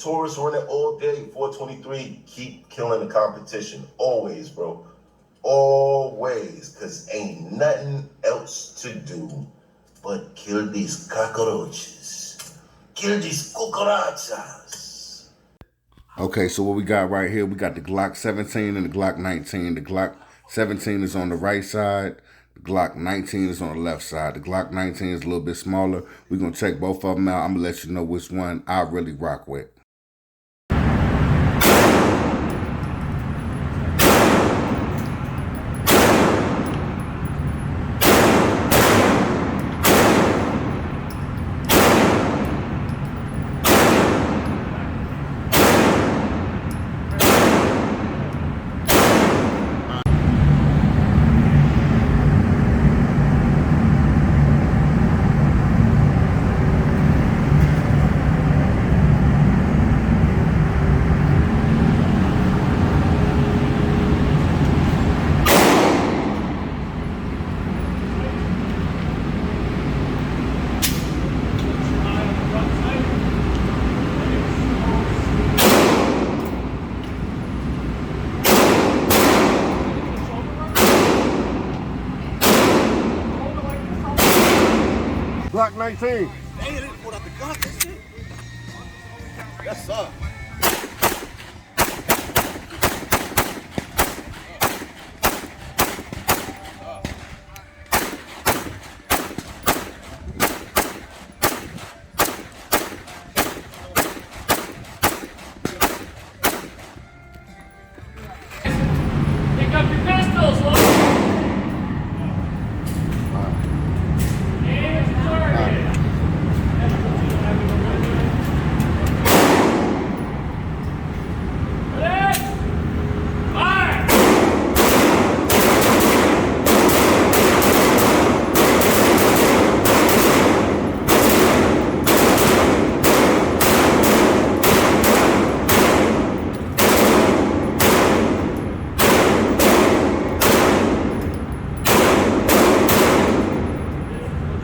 Taurus running all day, 423, keep killing the competition. Always, bro. Always. Because ain't nothing else to do but kill these cockroaches. Kill these cucarachas. Okay, so what we got right here, we got the Glock 17 and the Glock 19. The Glock 17 is on the right side. The Glock 19 is on the left side. The Glock 19 is a little bit smaller. We're going to check both of them out. I'm going to let you know which one I really rock with. Glock 19. Dang, they pulled out the Glock, that shit. That's up. Pick up your pistols, look.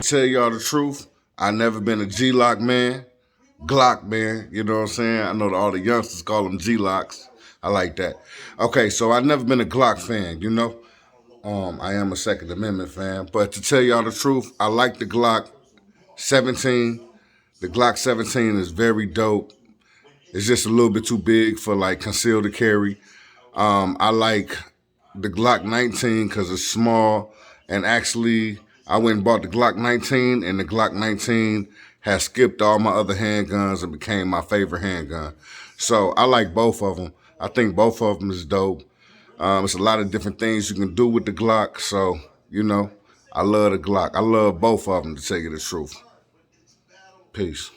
Tell y'all the truth, I never been a G-Lock man, Glock man, you know what I'm saying? I know that all the youngsters call them G-Locks. I like that. Okay, so I've never been a Glock fan, you know? I am a Second Amendment fan, but to tell y'all the truth, I like the Glock 17. The Glock 17 is very dope. It's just a little bit too big for like concealed to carry. I like the Glock 19 because it's small, and actually I went and bought the Glock 19, and the Glock 19 has skipped all my other handguns and became my favorite handgun. So I like both of them. I think both of them is dope. It's a lot of different things you can do with the Glock. So, you know, I love the Glock. I love both of them, to tell you the truth. Peace.